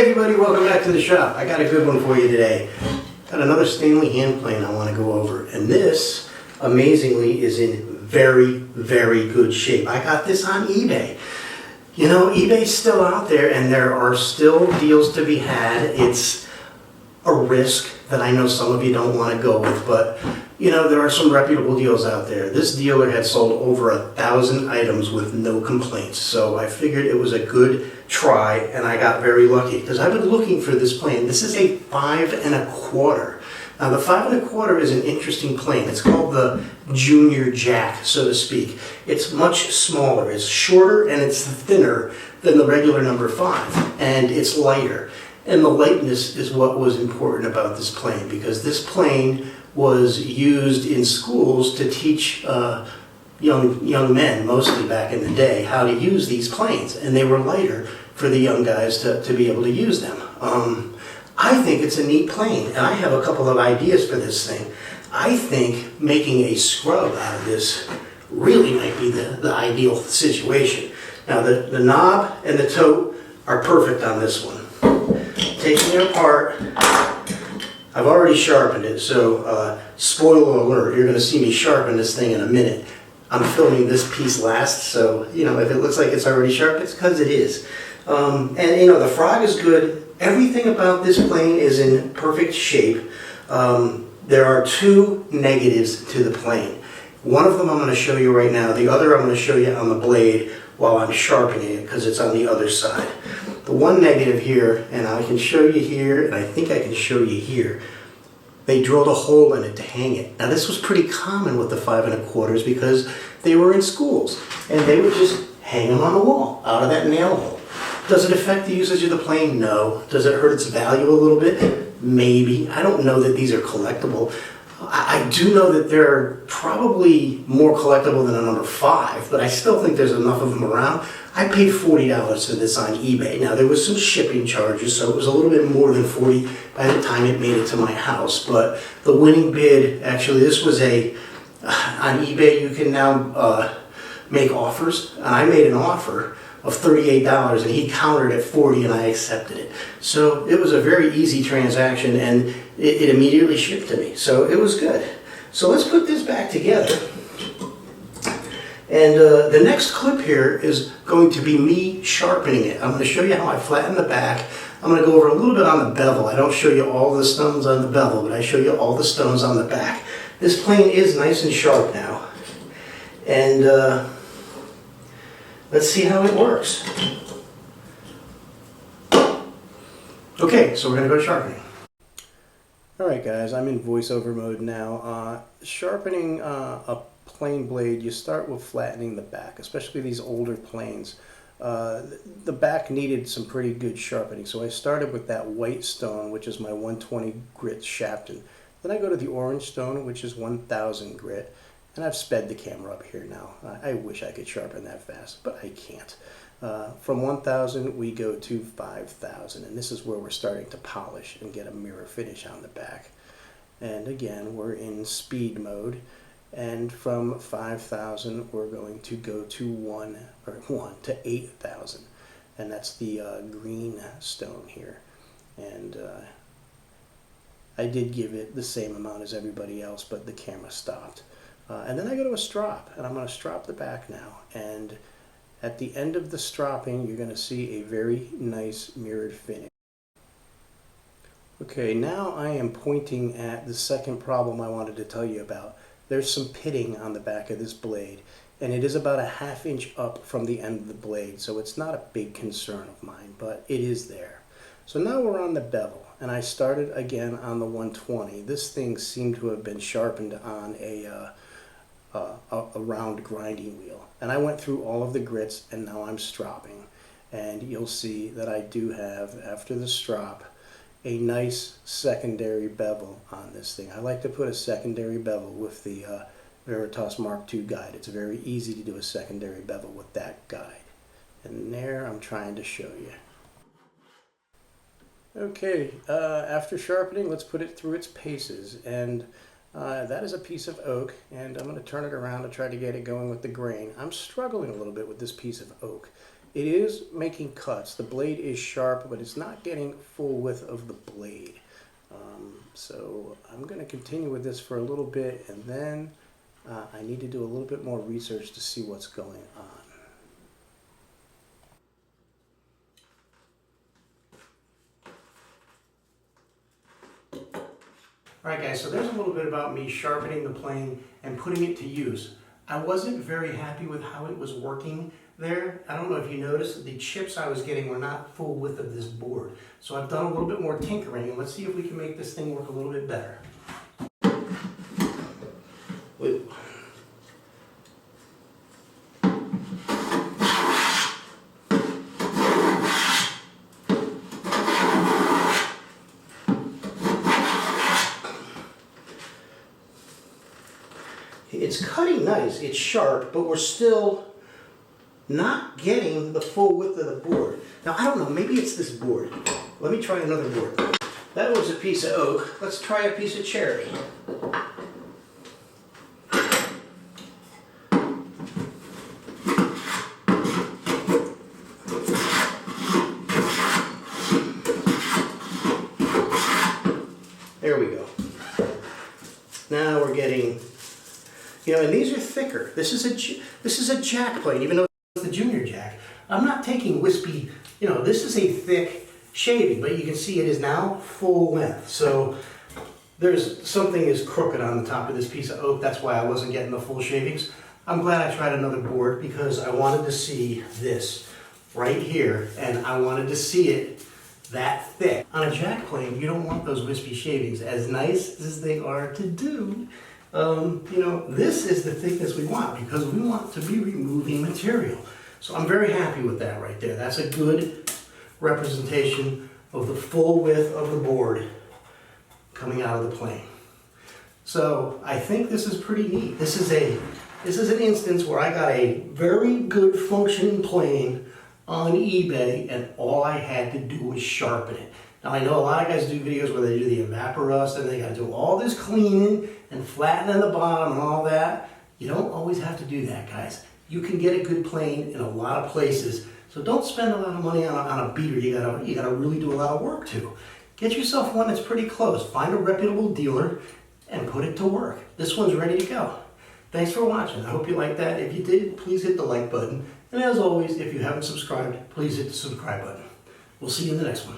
everybody, welcome back to the shop. I got a good one for you today. Got another Stanley hand plane I want to go over, and this, amazingly, is in very, very good shape. I got this on eBay. You know, eBay's still out there, and there are still deals to be had. It's a risk that I know some of you don't want to go with, but you know, there are some reputable deals out there. This dealer had sold over 1,000 items with no complaints, so I figured it was a good try, and I got very lucky because I've been looking for this plane. This is a 5 1/4. Now, the 5 1/4 is an interesting plane. It's called the Junior Jack, so to speak. It's much smaller. It's shorter and it's thinner than the regular number 5, and it's lighter. And the lightness is what was important about this plane, because this plane was used in schools to teach young men, mostly back in the day, how to use these planes, and they were lighter for the young guys to be able to use them. I think it's a neat plane, and I have a couple of ideas for this thing. I think making a scrub out of this really might be the ideal situation. Now, the knob and the tote are perfect on this one. Taking it apart, I've already sharpened it, so spoiler alert, you're going to see me sharpen this thing in a minute. I'm filming this piece last, so you know, if it looks like it's already sharp, it's because it is. And you know, the frog is good. Everything about this plane is in perfect shape. There are 2 negatives to the plane. One of them I'm going to show you right now. The other I'm going to show you on the blade while I'm sharpening it, because it's on the other side. The one negative here, and I can show you here, and I think I can show you here, they drilled a hole in it to hang it. Now, this was pretty common with the 5 1/4 because they were in schools, and they would just hang them on the wall out of that nail hole. Does it affect the usage of the plane? No. Does it hurt its value a little bit? Maybe. I don't know that these are collectible. I do know that they're probably more collectible than a number 5, but I still think there's enough of them around. I paid $40 for this on eBay. Now, there was some shipping charges, so it was a little bit more than $40 by the time it made it to my house. But the winning bid, actually, this was on eBay, you can now make offers. And I made an offer of $38, and he countered at $40, and I accepted it. So it was a very easy transaction, and it immediately shipped to me. So it was good. So let's put this back together. And the next clip here is going to be me sharpening it. I'm going to show you how I flatten the back. I'm going to go over a little bit on the bevel. I don't show you all the stones on the bevel, but I show you all the stones on the back. This plane is nice and sharp now. And let's see how it works. Okay, so we're going to go sharpening. Alright guys, I'm in voiceover mode now. Sharpening a plane blade, you start with flattening the back, especially these older planes. The back needed some pretty good sharpening, so I started with that white stone, which is my 120 grit Sharpen. Then I go to the orange stone, which is 1000 grit, and I've sped the camera up here now. I wish I could sharpen that fast, but I can't. From 1000 we go to 5000, and this is where we're starting to polish and get a mirror finish on the back. And again, we're in speed mode. And from 5,000, we're going to go to 1 to 8,000, and that's the green stone here. And I did give it the same amount as everybody else, but the camera stopped. And then I go to a strop, and I'm going to strop the back now. And at the end of the stropping, you're going to see a very nice mirrored finish. Okay, now I am pointing at the second problem I wanted to tell you about. There's some pitting on the back of this blade, and it is about a ½ inch up from the end of the blade, so it's not a big concern of mine, but it is there. So now we're on the bevel, and I started again on the 120. This thing seemed to have been sharpened on a round grinding wheel, and I went through all of the grits, and now I'm stropping, and you'll see that I do have, after the strop, a nice secondary bevel on this thing. I like to put a secondary bevel with the Veritas Mark II guide. It's very easy to do a secondary bevel with that guide. And there I'm trying to show you. Okay, after sharpening, let's put it through its paces. And that is a piece of oak, and I'm going to turn it around to try to get it going with the grain. I'm struggling a little bit with this piece of oak. it is making cuts. The blade is sharp, but it's not getting full width of the blade. So I'm going to continue with this for a little bit, and then I need to do a little bit more research to see what's going on. Alright guys, so there's a little bit about me sharpening the plane and putting it to use. I wasn't very happy with how it was working there. I don't know if you noticed, the chips I was getting were not full width of this board. So I've done a little bit more tinkering, and let's see if we can make this thing work a little bit better. Wait. It's cutting nice, it's sharp, but we're still not getting the full width of the board. Now, I don't know, maybe it's this board. Let me try another board. That was a piece of oak. Let's try a piece of cherry. There we go. Now we're getting, you know, and these are thicker. This is a jack plane, even though it's the junior jack. I'm not taking wispy, you know, this is a thick shaving, but you can see it is now full length. So there's something is crooked on the top of this piece of oak. That's why I wasn't getting the full shavings. I'm glad I tried another board because I wanted to see this right here, and I wanted to see it that thick. On a jack plane, you don't want those wispy shavings, as nice as they are to do. You know, this is the thickness we want because we want to be removing material. So I'm very happy with that right there. That's a good representation of the full width of the board coming out of the plane. So I think this is pretty neat. This is an instance where I got a very good functioning plane on eBay, and all I had to do was sharpen it. Now I know a lot of guys do videos where they do the evaporust and they got to do all this cleaning and flattening the bottom and all that. You don't always have to do that, guys. You can get a good plane in a lot of places, so don't spend a lot of money on a beater. You gotta really do a lot of work to. Get yourself one that's pretty close. Find a reputable dealer and put it to work. This one's ready to go. Thanks for watching. I hope you liked that. If you did, please hit the like button. And as always, if you haven't subscribed, please hit the subscribe button. We'll see you in the next one.